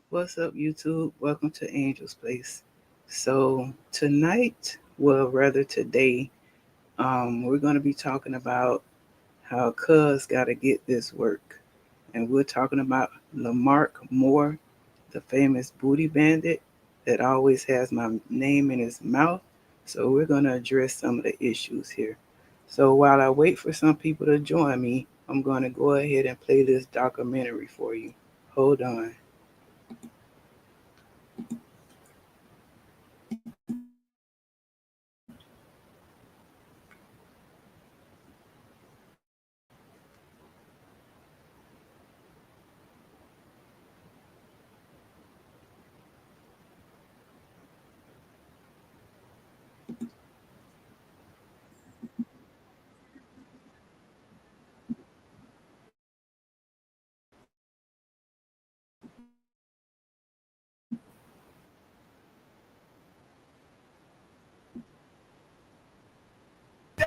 What's up, YouTube? Welcome to Angel's Place. So tonight, well, rather today, we're going to be talking about how Cuz got to get this work, and we're talking about Lamark Moore, the famous booty bandit that always has my name in his mouth. So we're going to address some of the issues here. So while I wait for some people to join me, I'm going to go ahead and play this documentary for you. Hold on.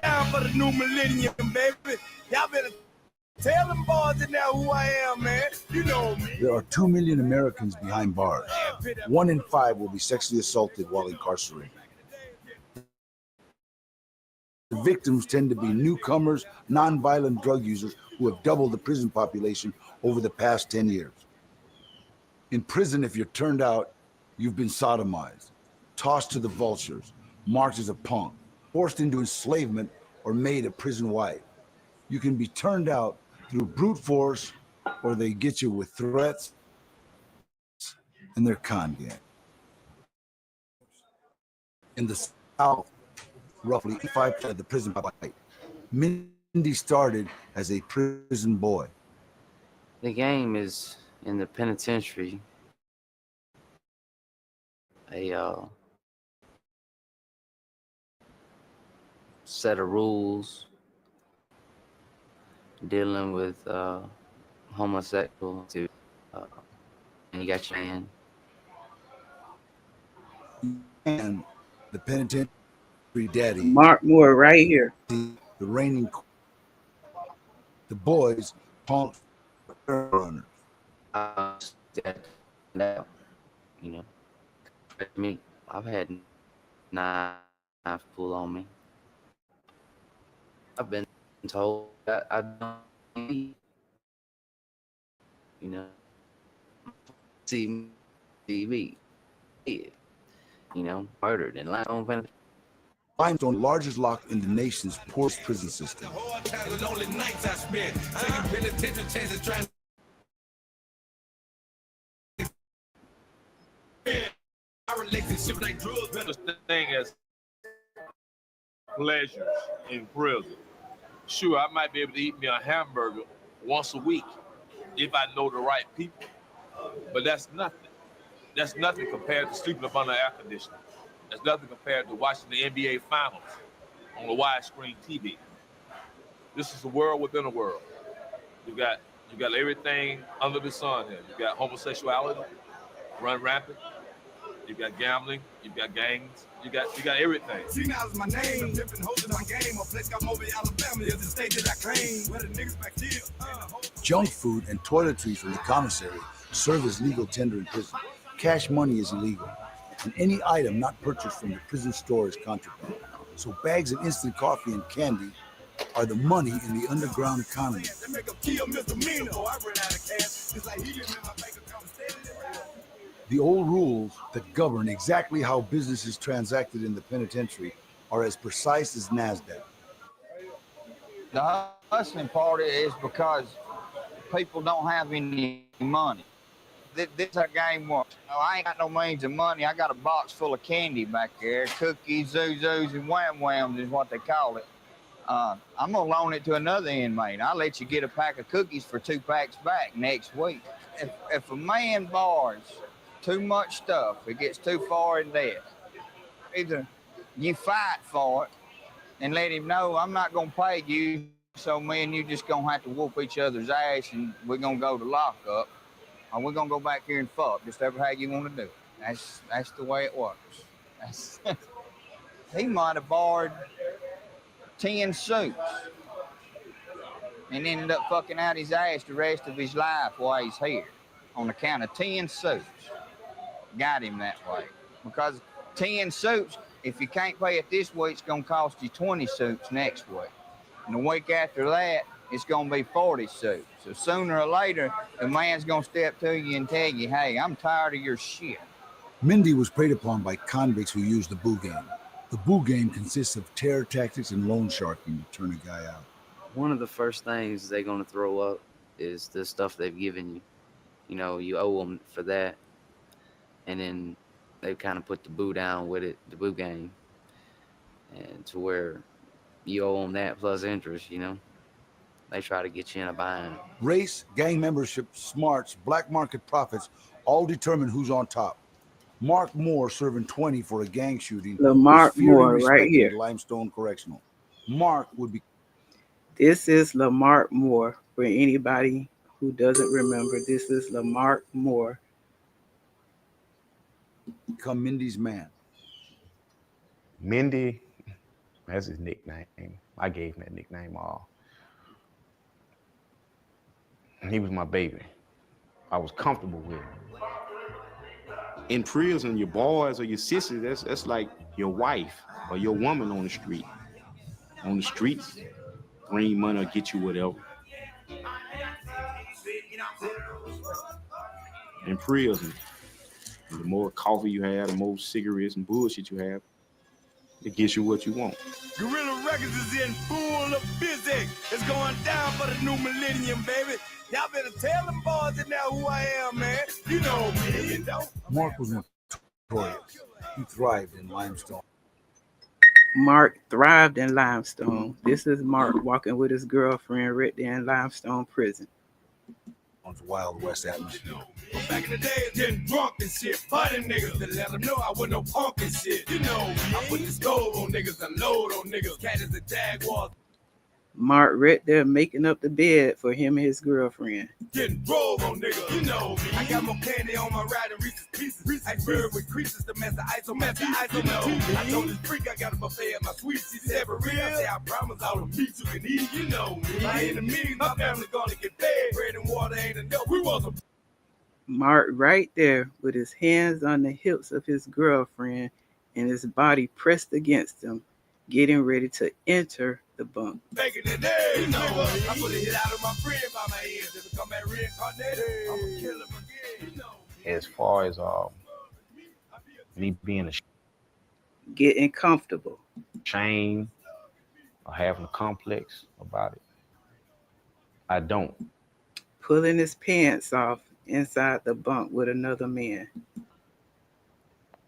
Down for the new millennium, baby. Y'all better tell them boys in there who I am, man. You know me. There are 2 million Americans behind bars. 1 in 5 will be sexually assaulted while incarcerated. The victims tend to be newcomers, nonviolent drug users who have doubled the prison population over the past 10 years. In prison, if you're turned out, you've been sodomized, tossed to the vultures, marked as a punk, forced into enslavement, or made a prison wife. You can be turned out through brute force, or they get you with threats and their con game. In the South, roughly 85% of the prison population. Mindy started as a prison boy. The game is in the penitentiary. A set of rules dealing with homosexual to and you got your man. And the penitentiary daddy, Mark Moore, right here. the reigning. The boys, punk runners. Now, you know, me, I've had knife pull on me. I've been told that I don't need, see TV, murdered and lying on Limestone, largest lock in the nation's poorest prison system. Such thing as pleasures in prison. Sure, I might be able to eat me a hamburger once a week if I know the right people, but that's nothing. That's nothing compared to sleeping up under air conditioning. That's nothing compared to watching the NBA Finals on the widescreen TV. This is a world within a world. You got everything under the sun here. You got homosexuality, run rampant. You got gambling. You got gangs. You got everything. See, now is my name. Living holding my game. A place called Mobile, Alabama is the state that I claim. Where the niggas back here. Junk food and toiletries from the commissary serve as legal tender in prison. Cash money is illegal, and any item not purchased from the prison store is contraband. So bags of instant coffee and candy are the money in the underground economy. The old rules that govern exactly how business is transacted in the penitentiary are as precise as NASDAQ. The hustling part is because people don't have any money. This is how game works. I ain't got no means of money. I got a box full of candy back there. Cookies, zuzus, and wham-whams is what they call it. I'm going to loan it to another inmate. I'll let you get a pack of cookies for 2 packs back next week. If a man borrows too much stuff, it gets too far in debt. Either you fight for it and let him know I'm not going to pay you, so me and you just going to have to whoop each other's ass and we're going to go to lockup. Or we're going to go back here and fuck, just ever how you want to do it. That's the way it works. He might have borrowed 10 suits and ended up fucking out his ass the rest of his life while he's here on account of 10 suits. Got him that way. Because 10 suits, if you can't pay it this week, it's going to cost you 20 suits next week. And the week after that, it's going to be 40 suits. So sooner or later, the man's going to step to you and tell you, hey, I'm tired of your shit. Mindy was preyed upon by convicts who used the boo game. The boo game consists of terror tactics and loan sharking to turn a guy out. One of the first things they're going to throw up is the stuff they've given you. You know, you owe them for that. And then they kind of put the boo down with it, the boo game. And to where you owe them that plus interest, you know. They try to get you in a bind. Race, gang membership, smarts, black market profits all determine who's on top. Mark Moore serving 20 for a gang shooting. Lamark Moore right here. Limestone Correctional. Mark would be. This is Lamark Moore. For anybody who doesn't remember, this is Lamark Moore. Become Mindy's man. Mindy, that's his nickname. I gave him that nickname all. And he was my baby. I was comfortable with him. In prison, your boys or your sisters, that's like your wife or your woman on the street. On the streets, bring money or get you whatever. In prison, the more coffee you have, the more cigarettes and bullshit you have, it gets you what you want. Gorilla Records is in full of busy. It's going down for the new millennium, baby. Y'all better tell them boys that now who I am, man. You know me, you know. Mark was notorious. He thrived in Limestone. Mark thrived in Limestone. This is Mark walking with his girlfriend right there in Limestone prison. On the Wild West atmosphere. Back in the day, getting drunk and shit, fighting niggas to let them know I wasn't no punk and shit. You know me. I put the stove on niggas, I load on niggas. Cat is a jaguar. Mark right there making up the bed for him and his girlfriend. Getting drove on niggas, you know me. I got more candy on my ride and Reese's Pieces. I bird with creases to mess the ice on my teeth, you know. I told this freak I got a buffet at my suite. She said, for real? I said, I promise all the meat you can eat, you know me. My enemies, my family gonna get fed. Bread and water ain't enough, we want some. Mark right there with his hands on the hips of his girlfriend and his body pressed against him, getting ready to enter the bunk. Back in the day, you know, I put a hit out of my friend by my ears. If it come back reincarnated, I'ma kill him again, you know. As far as me being Getting comfortable. ashamed or having a complex about it, I don't. Pulling his pants off inside the bunk with another man.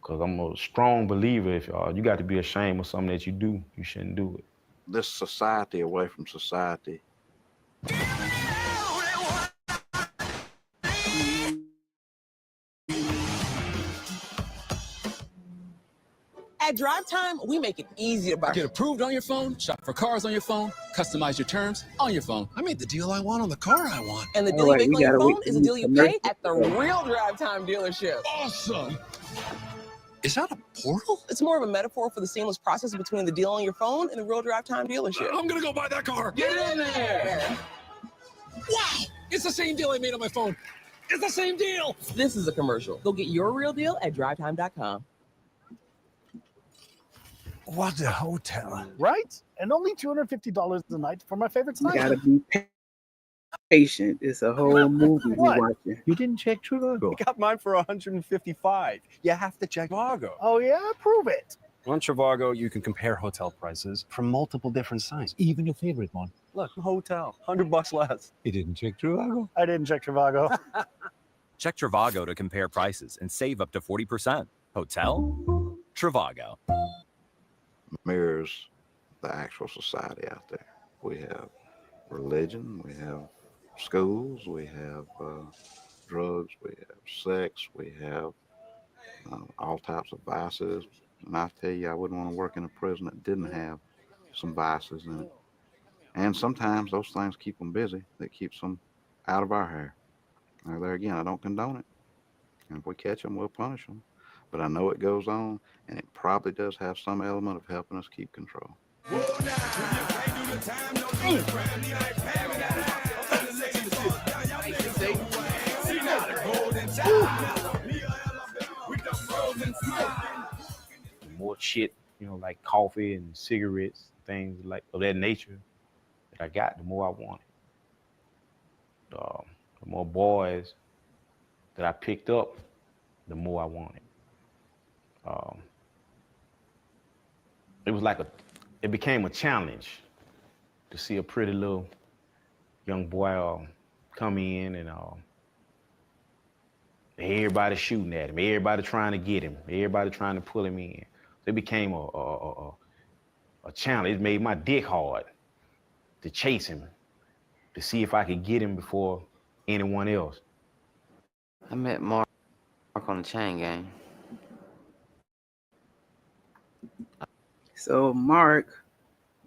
Because I'm a strong believer, if you got to be ashamed of something that you do, you shouldn't do it. This society away from society. At Drive Time, we make it easy to buy. Get approved on your phone, shop for cars on your phone, customize your terms on your phone. I made the deal I want on the car I want. And the deal you make on your phone is the deal you pay at the real Drive Time dealership. Awesome! Is that a portal? It's more of a metaphor for the seamless process between the deal on your phone and the real Drive Time dealership. I'm gonna go buy that car. Get in there! Wow! It's the same deal I made on my phone. It's the same deal. This is a commercial. Go get your real deal at drivetime.com. What a hotel. Right? And only $250 a night for my favorite You snack. gotta be patient. It's a whole movie we're watching. You didn't check Trivago. I got mine for $155. You have to check Trivago. Oh yeah? Prove it. On Trivago, you can compare hotel prices from multiple different sites. Even your favorite one. Look, hotel, $100 less. You didn't check Trivago. I didn't check Trivago. Check Trivago to compare prices and save up to 40%. Hotel? Trivago. Mirrors the actual society out there. We have religion, we have schools, we have drugs, we have sex, we have all types of vices. And I tell you, I wouldn't want to work in a prison that didn't have some vices in it. And sometimes those things keep them busy. That keeps them out of our hair. Now, there again, I don't condone it. And if we catch them, we'll punish them. But I know it goes on, and it probably does have some element of helping us keep control. shit, like coffee and cigarettes, things like of that nature that I got, the more I wanted. The more boys that I picked up, the more I wanted. Um, it was like it became a challenge to see a pretty little young boy come in and everybody shooting at him, everybody trying to get him, everybody trying to pull him in. So it became a challenge. It made my dick hard to chase him, to see if I could get him before anyone else. I met Mark on the chain gang. So Mark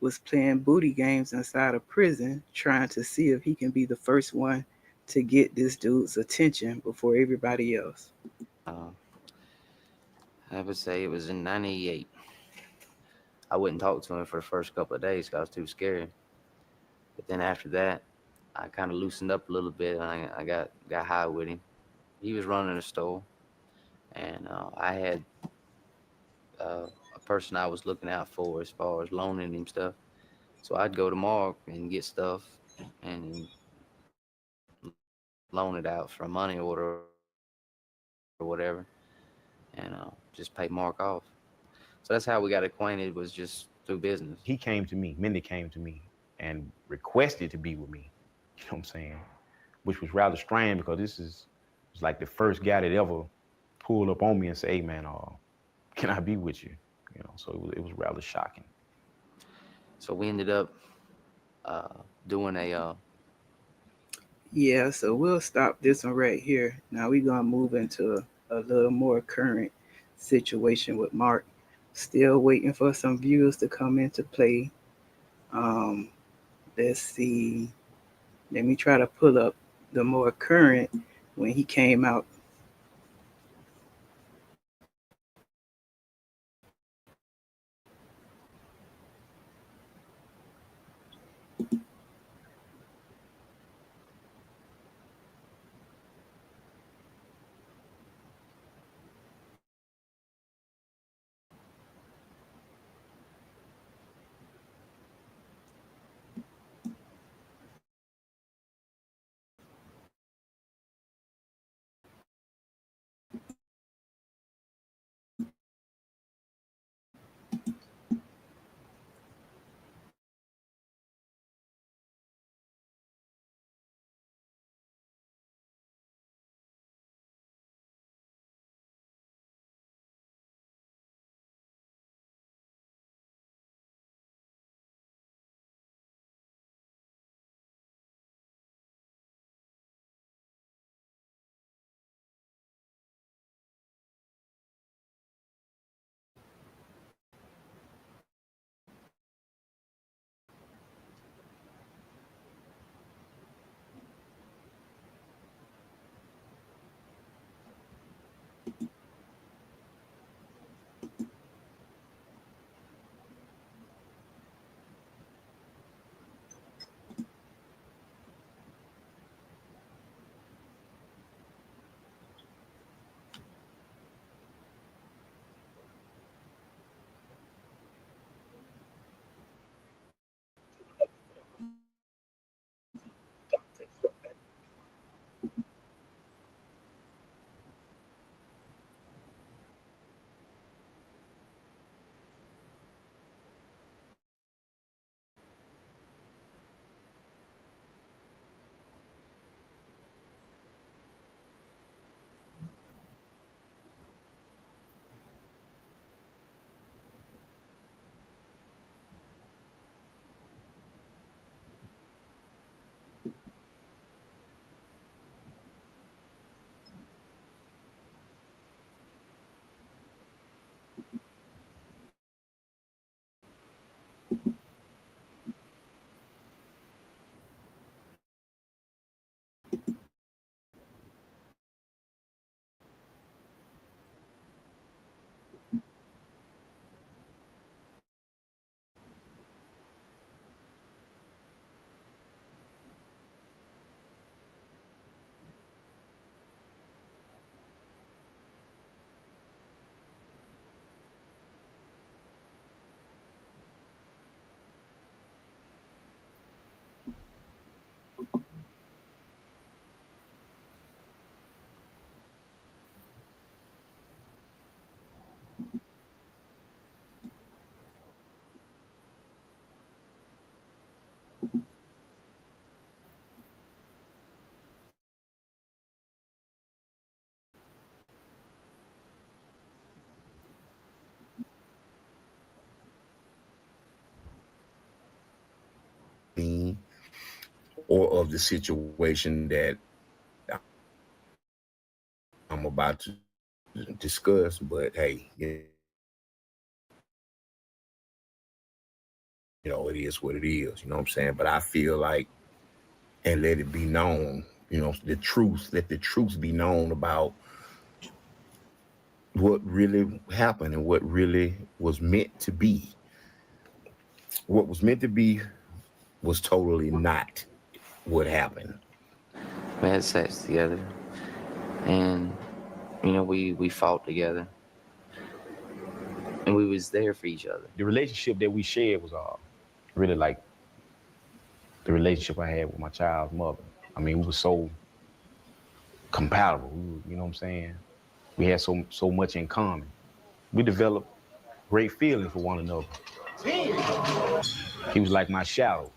was playing booty games inside a prison, trying to see if he can be the first one to get this dude's attention before everybody else. Uh, I would say it was in '98. I wouldn't talk to him for the first couple of days because I was too scared. But then after that, I kind of loosened up a little bit, and I got high with him. He was running a store, and I had a person I was looking out for as far as loaning him stuff. So I'd go to Mark and get stuff and loan it out for a money order or whatever, and just pay Mark off. So that's how we got acquainted, was just through business. He came to me, Mindy came to me and requested to be with me. You know what I'm saying? Which was rather strange because this was like the first guy that ever pulled up on me and said, "Hey man, can I be with you?" So it was rather shocking. So we ended up doing Yeah, so we'll stop this one right here. Now we're gonna move into a little more current situation with Mark. Still waiting for some viewers to come into play. Um, let's see. Let me try to pull up the more current when he came out. scene or of the situation that I'm about to discuss. But hey, it is what it is. You know what I'm saying? But I feel like, and let it be known, the truth. Let the truth be known about what really happened and what really was meant to be. What was meant to be was totally not what happened. We had sex together, and we fought together, and we was there for each other. The relationship that we shared was really like the relationship I had with my child's mother. I mean, we were so compatible. You know what I'm saying? We had so much in common. We developed great feelings for one another. He was like my shadow.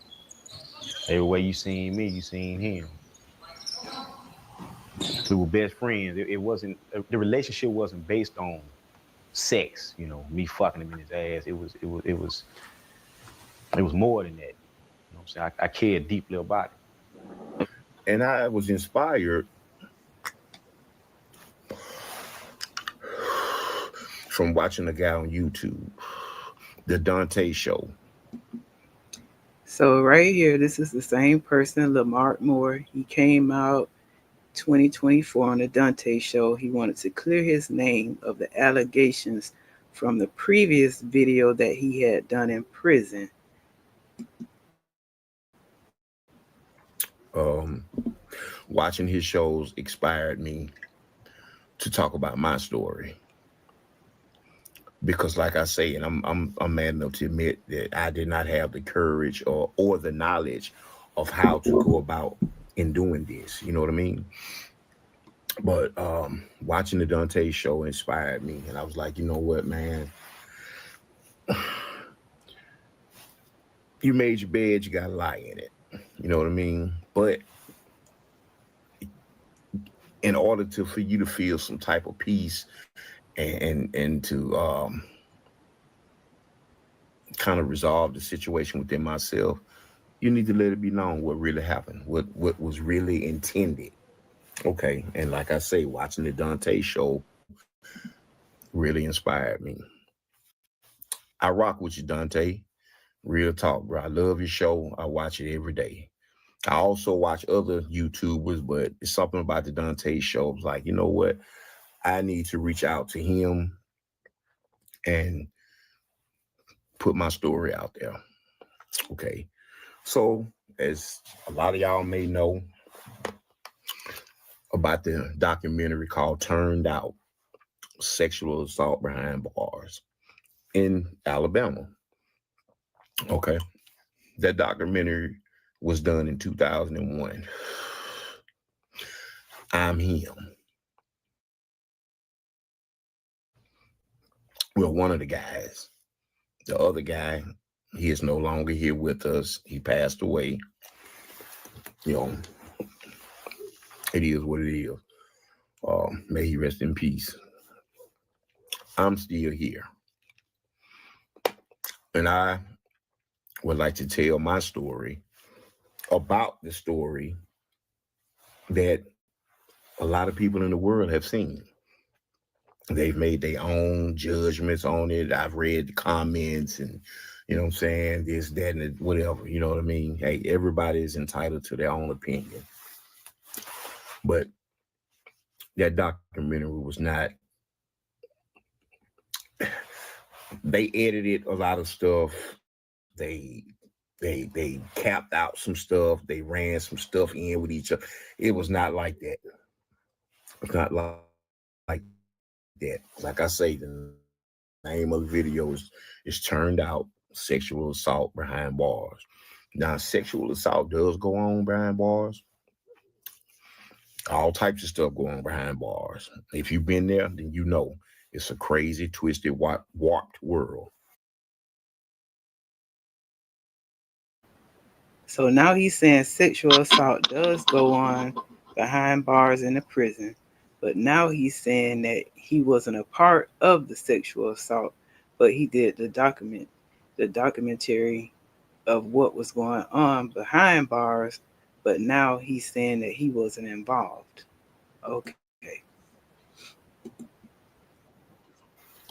Everywhere you seen me, you seen him. We were best friends. It wasn't the relationship wasn't based on sex. Me fucking him in his ass. It was more than that. You know what I'm saying? I cared deeply about it. And I was inspired from watching a guy on YouTube, the Dante Show. So right here, this is the same person, Lamark Moore. He came out 2024 on the Dante Show. He wanted to clear his name of the allegations from the previous video that he had done in prison. Watching his shows inspired me to talk about my story. Because like I say, and I'm mad enough to admit that I did not have the courage or the knowledge of how to go about in doing this. You know what I mean? But watching the Dante Show inspired me, and I was like, you know what, man? You made your bed, you gotta lie in it. You know what I mean? But in order for you to feel some type of peace and to kind of resolve the situation within myself, you need to let it be known what really happened, what was really intended. Okay, and like I say, watching the Dante Show really inspired me. I rock with you, Dante. Real talk, bro. I love your show. I watch it every day. I also watch other YouTubers, but it's something about the Dante Show. It's like, you know what? I need to reach out to him and put my story out there. Okay. So, as a lot of y'all may know about the documentary called Turned Out, Sexual Assault Behind Bars in Alabama. Okay. That documentary was done in 2001. I'm him. Well, one of the guys. The other guy, he is no longer here with us. He passed away. You know, it is what it is. May he rest in peace. I'm still here. And I would like to tell my story about the story that a lot of people in the world have seen. They've made their own judgments on it. I've read the comments and, you know what I'm saying, this, that, and whatever. You know what I mean? Hey, everybody is entitled to their own opinion. But that documentary was not, they edited a lot of stuff. They capped out some stuff. They ran some stuff in with each other. It was not like that. It's not like that. Like I say, the name of the video is Turned Out Sexual Assault Behind Bars. Now, sexual assault does go on behind bars. All types of stuff go on behind bars. If you've been there, then you know it's a crazy, twisted, warped world. So now he's saying sexual assault does go on behind bars in the prison, but now he's saying that he wasn't a part of the sexual assault, but he did the documentary of what was going on behind bars, but now he's saying that he wasn't involved. Okay.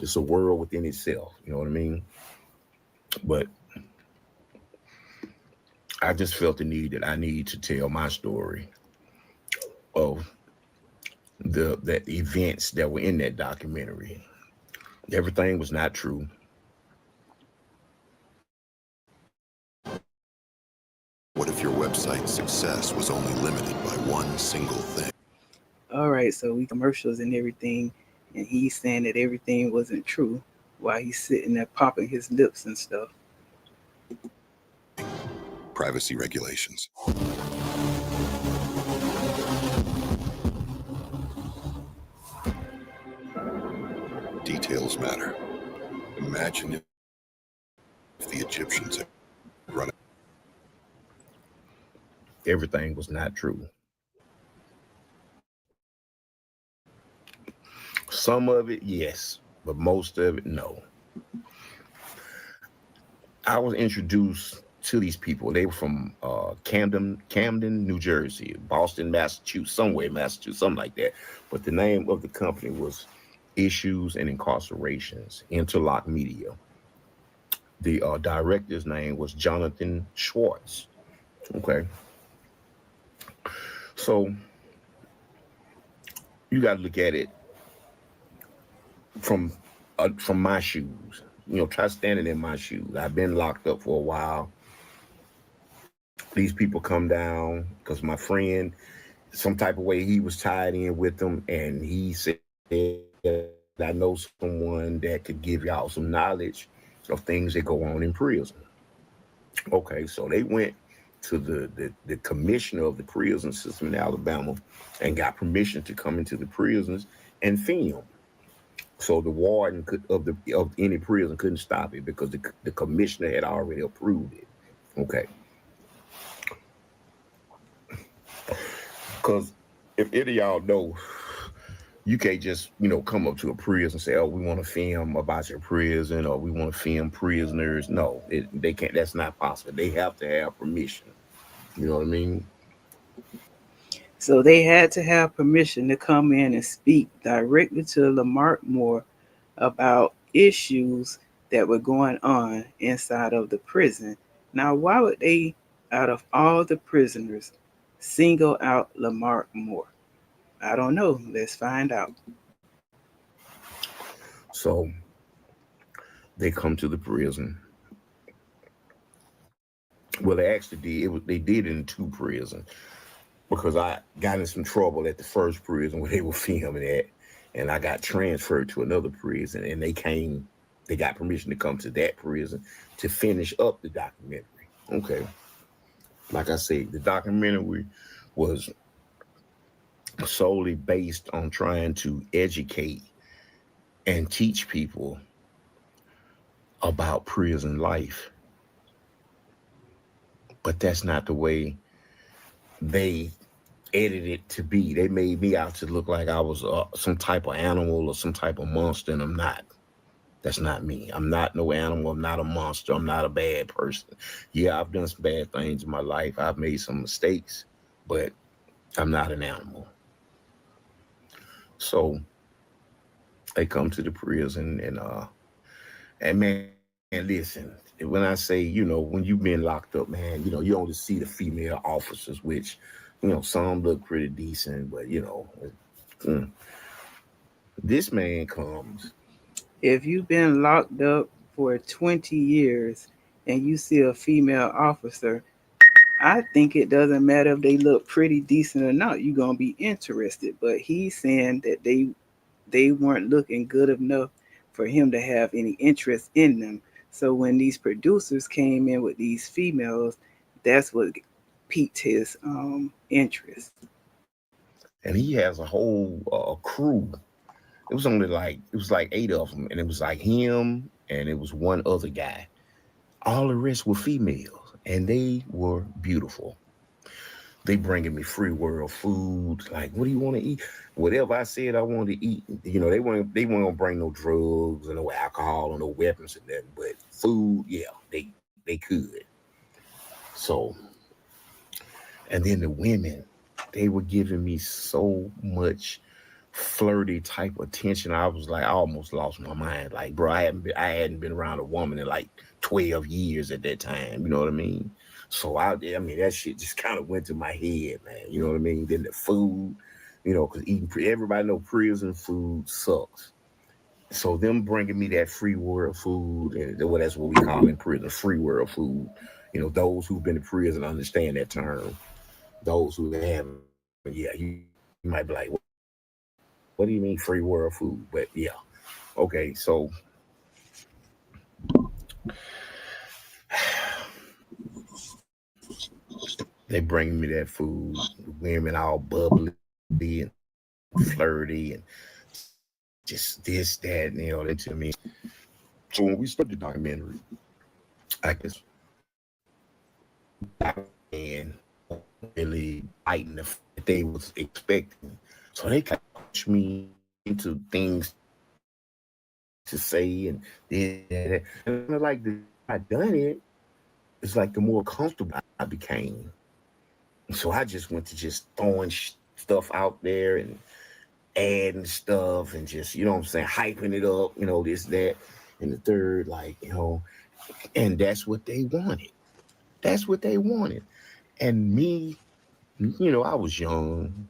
It's a world within itself. You know what I mean? But I just felt the need that I need to tell my story of the events that were in that documentary. Everything was not true. What if your website's success was only limited by one single thing? All right, so we commercials and everything, and he's saying that everything wasn't true while he's sitting there popping his lips and stuff. Privacy regulations. Details matter. Imagine if the Egyptians had run. Everything was not true. Some of it, yes, but most of it, no. I was introduced to these people. They were from Camden, New Jersey, Boston, Massachusetts, somewhere, Massachusetts, something like that. But the name of the company was Issues and Incarcerations, Interlock Media. The director's name was Jonathan Schwartz. Okay. So you got to look at it from my shoes. Try standing in my shoes. I've been locked up for a while. These people come down because my friend, some type of way, he was tied in with them, and he said, I know someone that could give y'all some knowledge of things that go on in prison. Okay, so they went to the commissioner of the prison system in Alabama and got permission to come into the prisons and film. So the warden of any prison couldn't stop it because the commissioner had already approved it. Okay. Because if any of y'all know, you can't just, come up to a prison and say, oh, we want to film about your prison or we want to film prisoners. No, they can't. That's not possible. They have to have permission. You know what I mean? So they had to have permission to come in and speak directly to Lamark Moore about issues that were going on inside of the prison. Now, why would they, out of all the prisoners, single out Lamark Moore? I don't know. Let's find out. So they come to the prison. Well, they actually did. They did it in two prisons because I got in some trouble at the first prison where they were filming at, and I got transferred to another prison, and they got permission to come to that prison to finish up the documentary. Okay. Like I said, the documentary was solely based on trying to educate and teach people about prison life. But that's not the way they edited it to be. They made me out to look like I was some type of animal or some type of monster, and I'm not. That's not me. I'm not no animal. I'm not a monster. I'm not a bad person. Yeah, I've done some bad things in my life. I've made some mistakes, but I'm not an animal. So they come to the prison and man, listen, when I say, when you've been locked up, man, you only see the female officers, which, some look pretty decent, but mm, this man comes. If you've been locked up for 20 years and you see a female officer, I think it doesn't matter if they look pretty decent or not. You're gonna be interested. But he's saying that they weren't looking good enough for him to have any interest in them. So when these producers came in with these females, that's what piqued his interest. And he has a whole crew. It was like 8 of them, and it was like him, and it was one other guy. All the rest were females, and they were beautiful. They bringing me free world food. Like, what do you want to eat? Whatever I said I wanted to eat. They weren't gonna bring no drugs or no alcohol or no weapons or nothing. But food, yeah, they could. So, and then the women, they were giving me so much flirty type attention. I was like, I almost lost my mind. Like, bro, I hadn't been around a woman in like 12 years at that time. You know what I mean? So I mean, that shit just kind of went to my head, man. You know what I mean? Then the food, because everybody know prison food sucks. So them bringing me that free world food, and well, that's what we call in prison, free world food. Those who've been to prison understand that term. Those who haven't, yeah, you might be like, what do you mean free world food? But yeah, okay. So they bring me that food, the women all bubbly and flirty and just this, that, they to me. So when we started the documentary, I guess and really biting the fact that they was expecting. So they kind of push me into things to say and this and that. And I feel like the more I done it, it's like the more comfortable I became. So I just went to just throwing stuff out there and adding stuff and just, you know what I'm saying, hyping it up, this, that, and the third, like, and that's what they wanted. That's what they wanted. And me, I was young.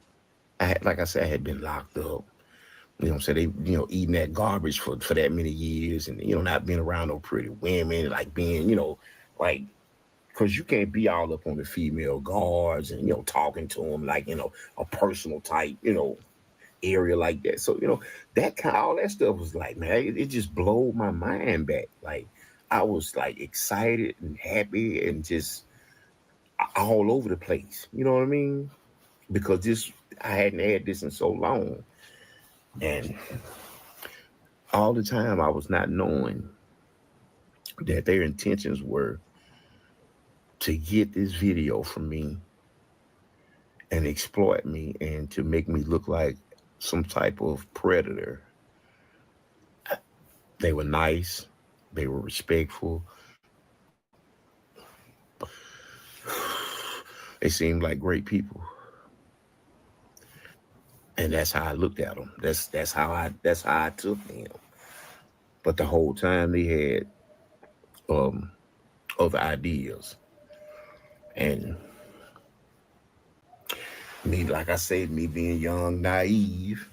Like I said, I had been locked up. So they, eating that garbage for that many years and, not being around no pretty women, like being, like, because you can't be all up on the female guards and, talking to them like, a personal type, area like that. So, that kind all that stuff was like, man, it just blowed my mind back. Like, I was like excited and happy and just all over the place. You know what I mean? Because I hadn't had this in so long. And all the time I was not knowing that their intentions were to get this video from me and exploit me and to make me look like some type of predator. They were nice, they were respectful, they seemed like great people. And that's how I looked at them. That's how I took them. But the whole time they had um other ideas. And me, like I said, me being young, naive,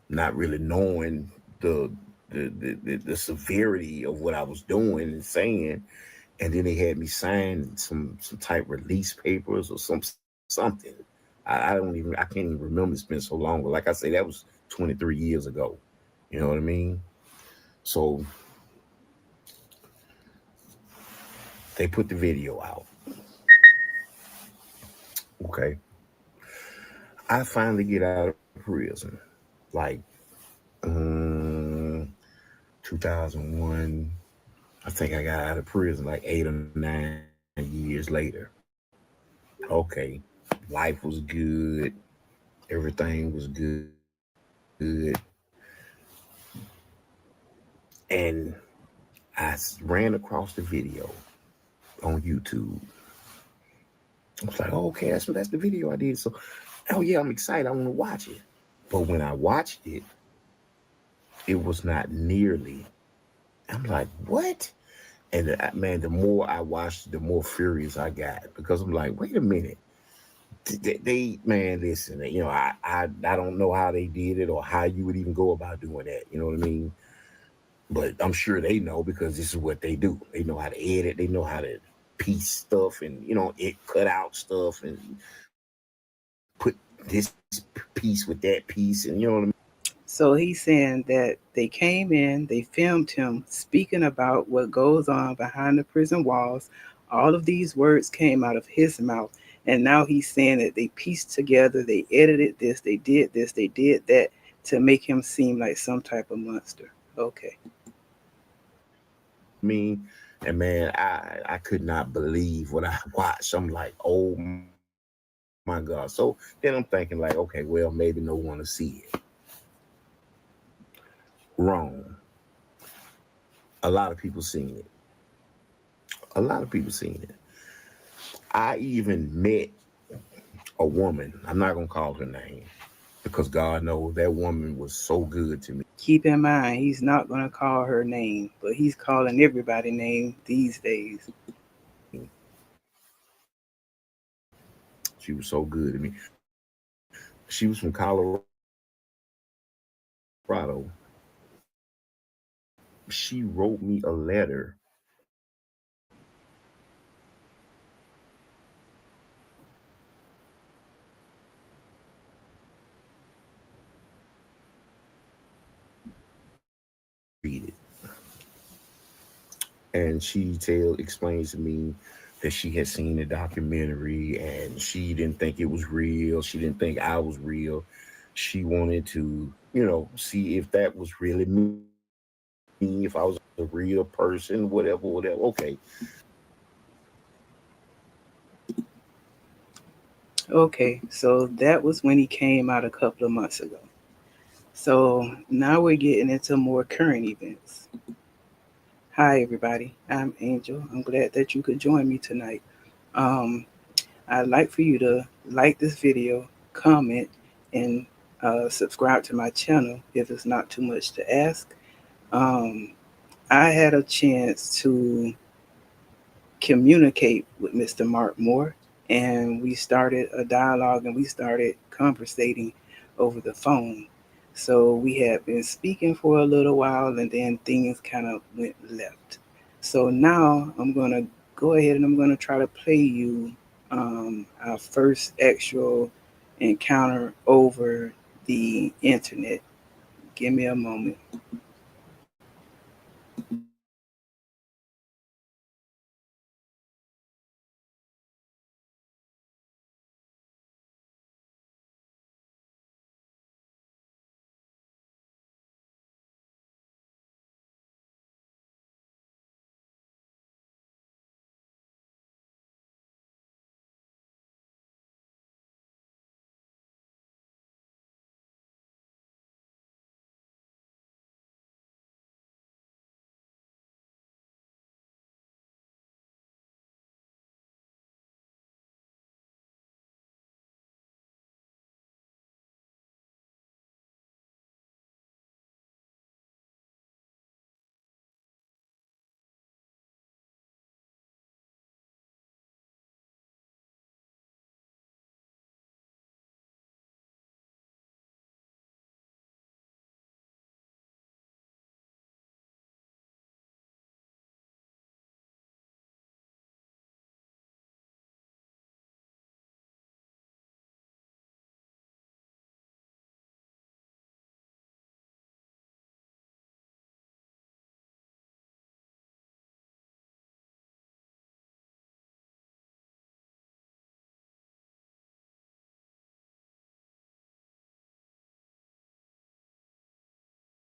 not really knowing the the severity of what I was doing and saying, and then they had me sign some type release papers or something. I can't even remember. It's been so long, but like I say, that was 23 years ago. You know what I mean? So they put the video out. Okay, I finally get out of prison, like um, 2001. I think I got out of prison like 8 or 9 years later. Okay, life was good, everything was good, and ran across the video on YouTube. I was like, oh, okay, that's the video I did. So, oh yeah, I'm excited. I want to watch it. But when I watched it, it was not nearly. I'm like, what? And man, the more I watched, the more furious I got because I'm like, wait a minute. They man, listen. I don't know how they did it or how you would even go about doing that. You know what I mean? But I'm sure they know because this is what they do. They know how to edit. They know how to piece stuff and it cut out stuff and put this piece with that piece and you know what I mean. So he's saying that they came in, they filmed him speaking about what goes on behind the prison walls. All of these words came out of his mouth. And now he's saying that they pieced together, they edited this, they did that to make him seem like some type of monster. Okay. Me and man, I could not believe what I watched. I'm like, oh my god. So then I'm thinking like, okay, well maybe no one to see it. Wrong. A lot of people seen it. A lot of people seen it. I even met a woman. I'm not gonna call her name because God knows that woman was so good to me. Keep in mind, he's not going to call her name, but he's calling everybody name these days. She was so good to me. She was from Colorado. She wrote me a letter. Read it. And she explains to me that she had seen the documentary and she didn't think it was real. She didn't think I was real. She wanted to, see if that was really me, if I was a real person, whatever. Okay. Okay, so that was when he came out a couple of months ago. So now we're getting into more current events. Hi, everybody. I'm Angel. I'm glad that you could join me tonight. Um, I'd like for you to like this video, comment, and subscribe to my channel if it's not too much to ask. Um, I had a chance to communicate with Mr. Mark Moore, and we started a dialogue and we started conversating over the phone. So we had been speaking for a little while, and then things kind of went left. So now I'm gonna go ahead and I'm gonna try to play you our first actual encounter over the internet. Give me a moment.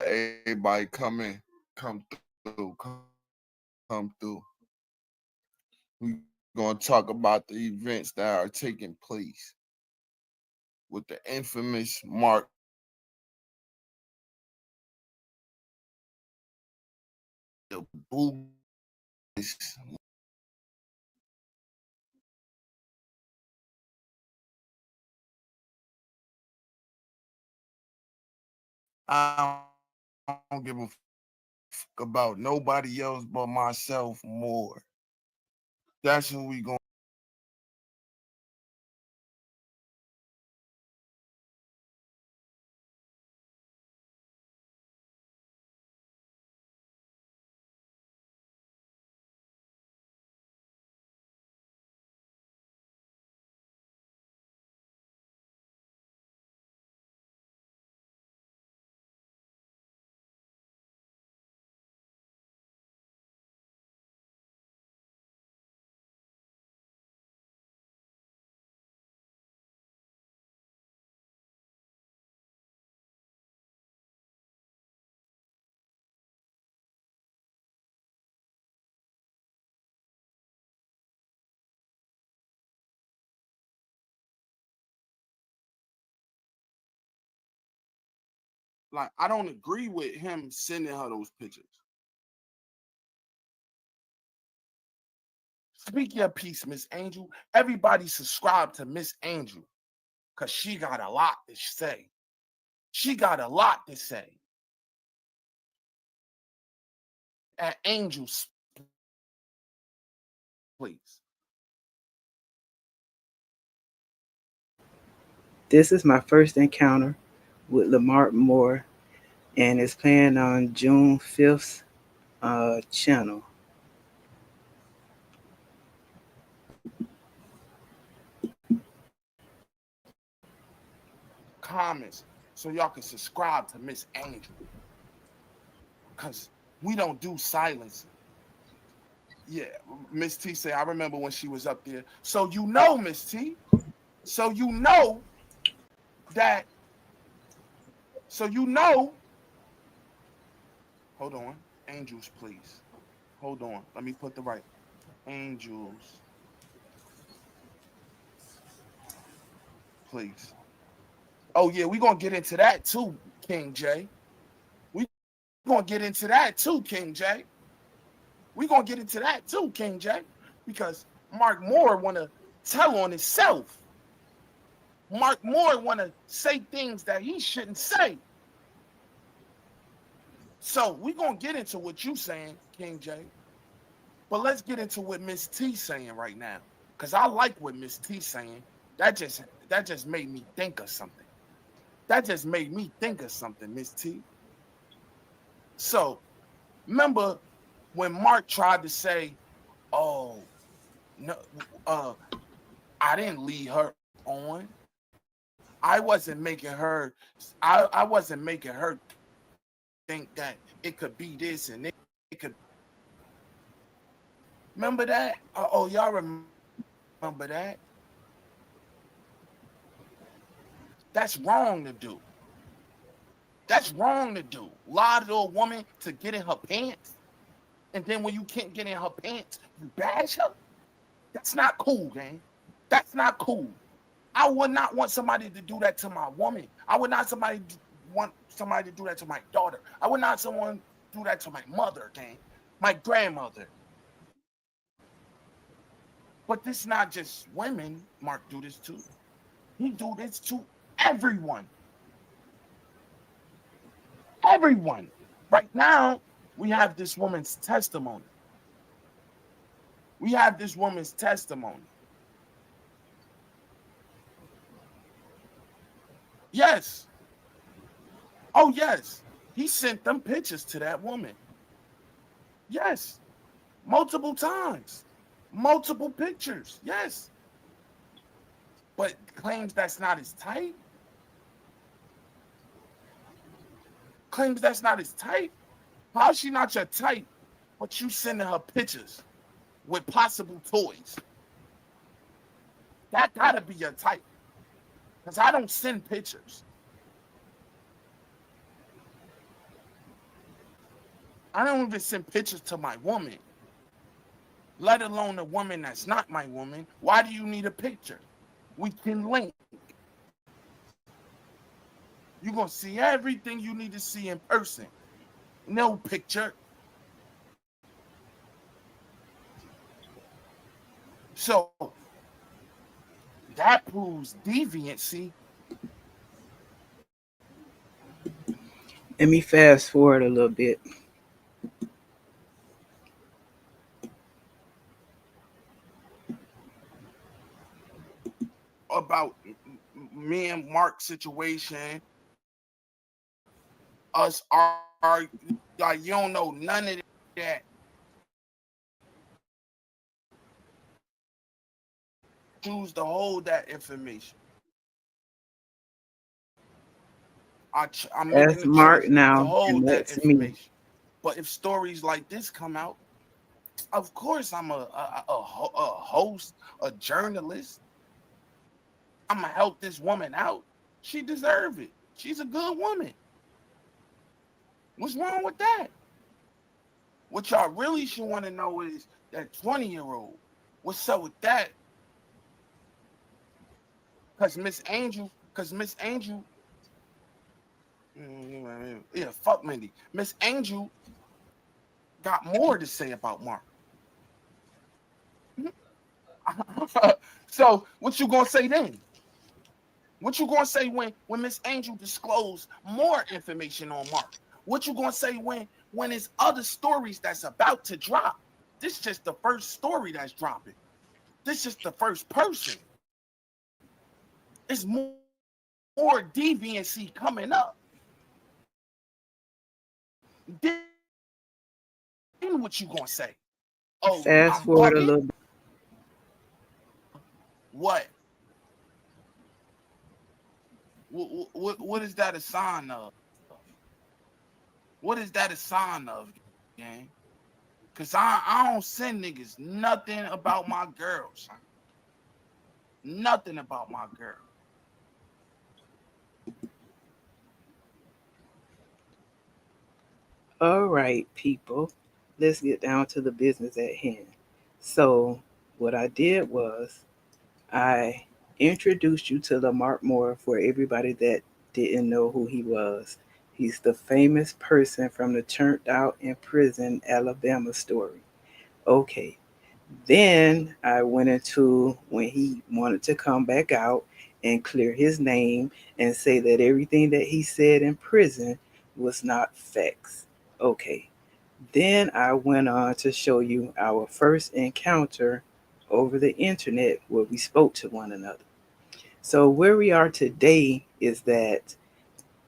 Everybody come come through. We're gonna talk about the events that are taking place with the infamous Mark. The Boo. I don't give a fuck about nobody else but myself more. That's what we going. Like I don't agree with him sending her those pictures. Speak your piece, Miss Angel. Everybody subscribe to Miss Angel because she got a lot to say. She got a lot to say. At Angels, please. This is my first encounter with Lamark Moore, and it's playing on June 5th channel. Comments so y'all can subscribe to Miss Angel because we don't do silencing. Yeah, Miss T say, I remember when she was up there. So you know, Miss T. So you know that. So you know. Hold on. Angels, please. Hold on. Let me put the right. Angels, please. Oh, yeah, we're going to get into that too, King J. We're going to get into that too, King J. We're going to get into that too, King J. Because Mark Moore want to tell on himself. Mark Moore want to say things that he shouldn't say. So we're going to get into what you saying, King J. But let's get into what Miss T saying right now. Because I like what Miss T saying. That just made me think of something. That just made me think of something, Miss T. So remember when Mark tried to say, oh, no, I didn't lead her on. I wasn't making her, I wasn't making her think that it could be this and it could. Remember that? Oh, y'all remember that? That's wrong to do. That's wrong to do. Lie to a woman to get in her pants. And then when you can't get in her pants, you bash her. That's not cool, gang. That's not cool. I would not want somebody to do that to my woman. I would not want somebody to do that to my daughter. I would not someone do that to my mother, gang. My grandmother. But this not just women. Mark do this too. He do this to everyone. Everyone. Right now, we have this woman's testimony. We have this woman's testimony. Yes. Oh, yes. He sent them pictures to that woman. Yes. Multiple times. Multiple pictures. Yes. But claims that's not his type. Claims that's not his type. How's she not your type? But you sending her pictures with possible toys. That gotta be your type. Because I don't send pictures. I don't even send pictures to my woman, let alone a woman that's not my woman. Why do you need a picture? We can link. You're going to see everything you need to see in person. No picture. So that proves deviancy. Let me fast forward a little bit. About me and Mark's situation, us are like, you don't know none of that. Choose to hold that information. I'm making That's the Mark choice to now, hold and that that's me. information. But if stories like this come out, of course I'm a host, a journalist. I'm gonna help this woman out. She deserve it. She's a good woman. What's wrong with that? What y'all really should want to know is that 20-year-old. What's up with that? Because Miss Angel, yeah, fuck Mindy. Miss Angel got more to say about Mark. So what you gonna say then? What you gonna say when Miss Angel disclosed more information on Mark? What you gonna say when it's other stories that's about to drop? This just the first story that's dropping. This is the first person. It's more deviancy coming up. Then what you gonna say? Oh, I'm bugging? Fast forward a little bit. What? What is that a sign of? What is that a sign of, gang? Cause I don't send niggas nothing about my girls. Nothing about my girl. All right, people, let's get down to the business at hand. So, what I did was I introduced you to Lamark Moore for everybody that didn't know who he was. He's the famous person from the Turned Out in Prison, Alabama story. Okay, then I went into when he wanted to come back out and clear his name and say that everything that he said in prison was not facts. Okay, then I went on to show you our first encounter over the internet where we spoke to one another. So, where we are today is that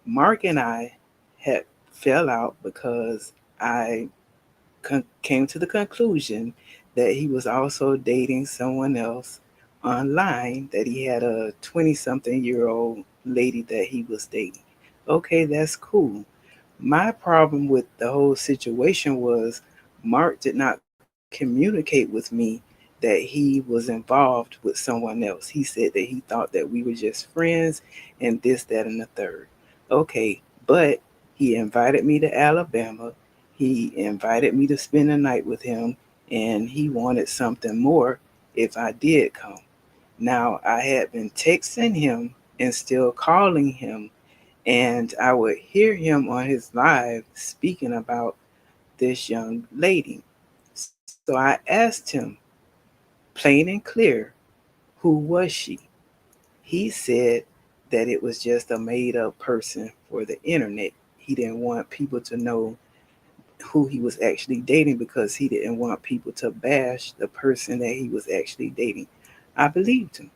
Mark and I had fell out because I came to the conclusion that he was also dating someone else online, that he had a 20 something year old lady that he was dating. Okay, that's cool. My problem with the whole situation was Mark did not communicate with me that he was involved with someone else. He said that he thought that we were just friends and this, that, and the third. Okay, but he invited me to Alabama. He invited me to spend the night with him, and he wanted something more if I did come. Now, I had been texting him and still calling him, and I would hear him on his live speaking about this young lady. So I asked him, plain and clear, who was she? He said that it was just a made up person for the internet. He didn't want people to know who he was actually dating because he didn't want people to bash the person that he was actually dating. I believed him.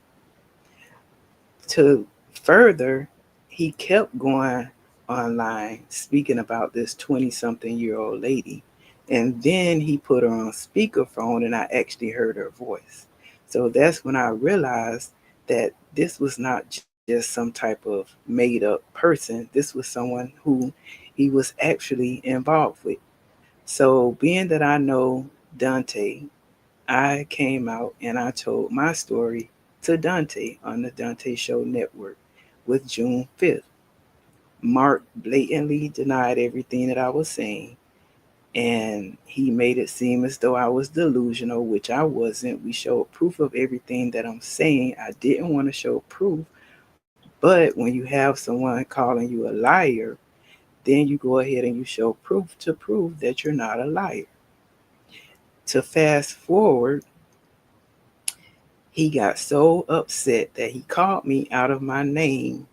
To further, he kept going online speaking about this 20 something year old lady. And then he put her on speakerphone and I actually heard her voice. So that's when I realized that this was not just some type of made up person. This was someone who he was actually involved with. So, being that I know Dante, I came out and I told my story to Dante on the Dante Show Network with June 5th. Mark blatantly denied everything that I was saying, and he made it seem as though I was delusional, which I wasn't. We showed proof of everything that I'm saying. I didn't want to show proof, but when you have someone calling you a liar, then you go ahead and you show proof to prove that you're not a liar. To fast forward, he got so upset that he called me out of my name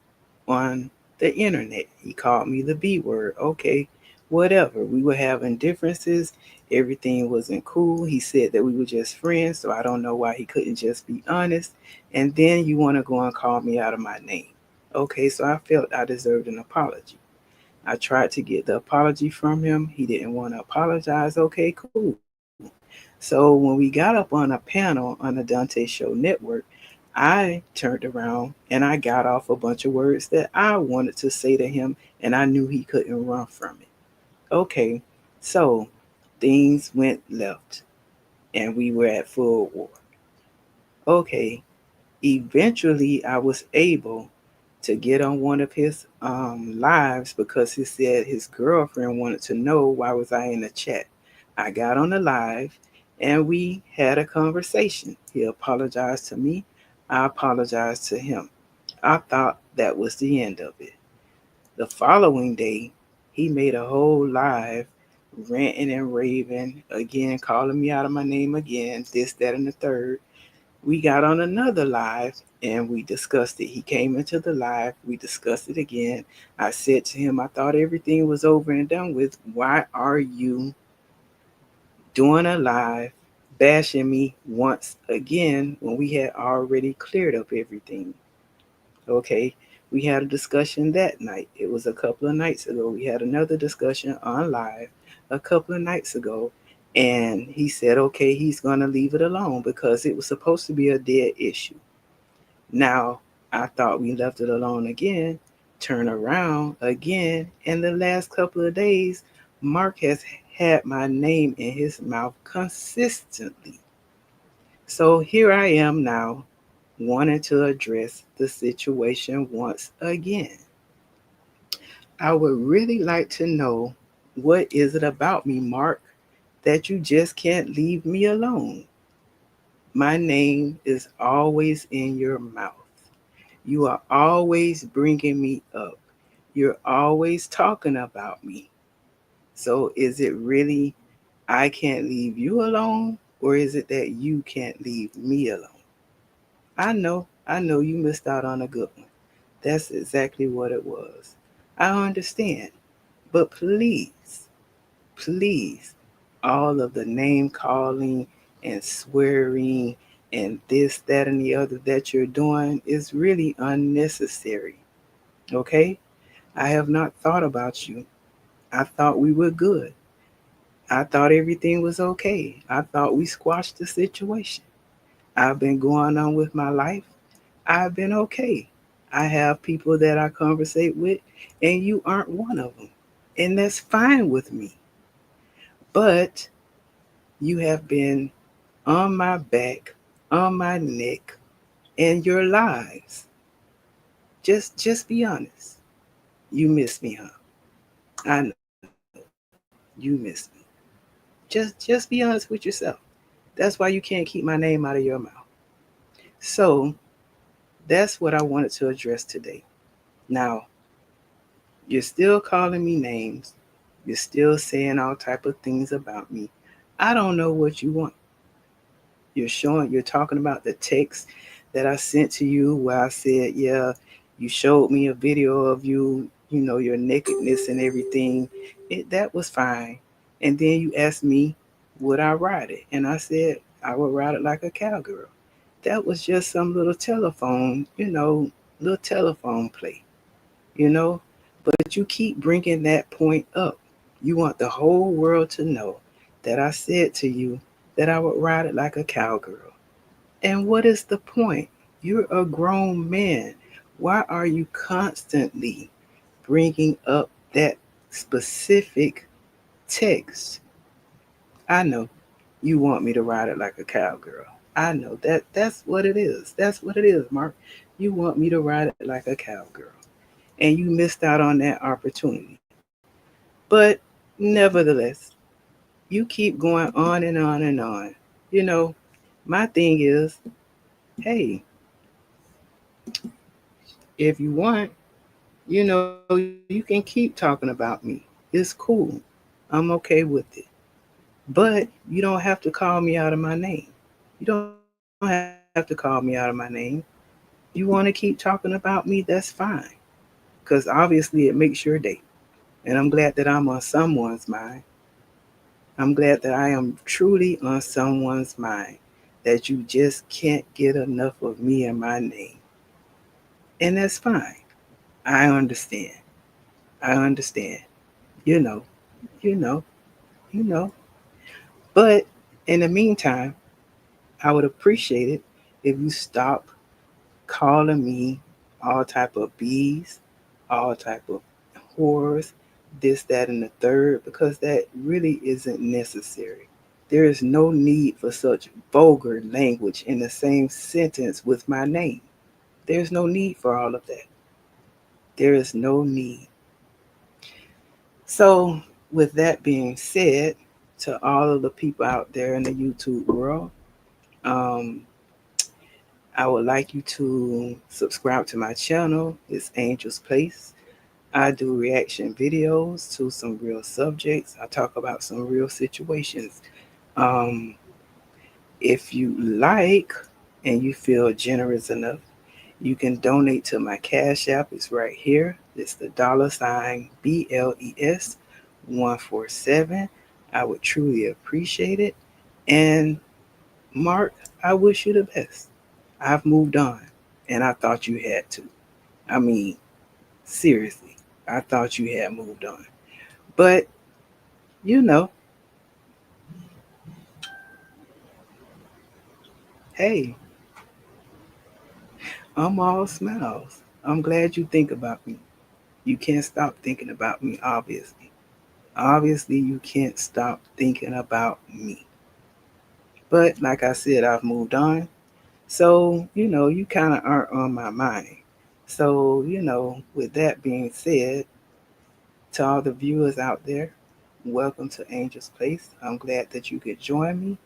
on the internet. He called me the B word. Okay, whatever. We were having differences. Everything wasn't cool. He said that we were just friends, so I don't know why he couldn't just be honest. And then you want to go and call me out of my name. Okay, so I felt I deserved an apology. I tried to get the apology from him. He didn't want to apologize. Okay, cool. So when we got up on a panel on the Dante Show Network, I turned around and I got off a bunch of words that I wanted to say to him, and I knew he couldn't run from it. Okay, so things went left and we were at full war. Okay, eventually I was able to get on one of his lives because he said his girlfriend wanted to know why was I in the chat. I got on the live and we had a conversation. He apologized to me. I apologized to him. I thought that was the end of it. The following day, he made a whole live ranting and raving again, calling me out of my name again, this, that, and the third. We got on another live and we discussed it. He came into the live, we discussed it again. I said to him, I thought everything was over and done with. Why are you doing a live bashing me once again when we had already cleared up everything? Okay, we had a discussion that night. It was a couple of nights ago. We had another discussion on live a couple of nights ago. And he said, okay, he's going to leave it alone because it was supposed to be a dead issue. Now, I thought we left it alone again, turn around again, and the last couple of days, Mark has had my name in his mouth consistently. So here I am now, wanting to address the situation once again. I would really like to know, what is it about me, Mark, that you just can't leave me alone? My name is always in your mouth. You are always bringing me up. You're always talking about me. So is it really I can't leave you alone, or is it that you can't leave me alone? I know you missed out on a good one. That's exactly what it was. I understand. But please, all of the name calling and swearing and this, that, and the other that you're doing is really unnecessary. Okay? I have not thought about you. I thought we were good. I thought everything was okay. I thought we squashed the situation. I've been going on with my life. I've been okay. I have people that I conversate with, and you aren't one of them. And that's fine with me. But you have been on my back, on my neck, and your lies. Just be honest. You miss me, huh? I know. You miss me. Just be honest with yourself. That's why you can't keep my name out of your mouth. So that's what I wanted to address today. Now, you're still calling me names. You're still saying all type of things about me. I don't know what you want. You're talking about the text that I sent to you where I said, yeah, you showed me a video of you, your nakedness and everything. That was fine. And then you asked me, would I ride it? And I said, I would ride it like a cowgirl. That was just some little telephone play, you know? But you keep bringing that point up. You want the whole world to know that I said to you that I would ride it like a cowgirl. And what is the point? You're a grown man. Why are you constantly bringing up that specific text? I know you want me to ride it like a cowgirl. I know that's what it is. That's what it is, Mark. You want me to ride it like a cowgirl. And you missed out on that opportunity. But nevertheless, you keep going on and on and on. You know, my thing is, hey, if you want, you can keep talking about me. It's cool. I'm okay with it. But you don't have to call me out of my name. You don't have to call me out of my name. You want to keep talking about me? That's fine. Because obviously it makes your day. And I'm glad that I'm on someone's mind. I'm glad that I am truly on someone's mind. That you just can't get enough of me and my name. And that's fine. I understand. I understand. You know, you know, you know. But in the meantime, I would appreciate it if you stop calling me all type of bees, all type of whores, this, that, and the third, because that really isn't necessary. There is no need for such vulgar language in the same sentence with my name. There's no need for all of that. There is no need. So, with that being said, to all of the people out there in the YouTube world, um, I would like you to subscribe to my channel. It's Angel's Place. I do reaction videos to some real subjects. I talk about some real situations. Um, if you like and you feel generous enough, you can donate to my Cash App. It's right here. It's the $ BLES 147. I would truly appreciate it. And Mark, I wish you the best. I've moved on, and I thought you had to. I mean, seriously, I thought you had moved on. But, you know, hey, I'm all smiles. I'm glad you think about me. You can't stop thinking about me, obviously. Obviously, you can't stop thinking about me. But like I said, I've moved on. So, you kind of aren't on my mind. So, with that being said, to all the viewers out there, welcome to Angel's Place. I'm glad that you could join me.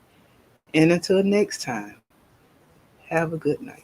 And until next time, have a good night.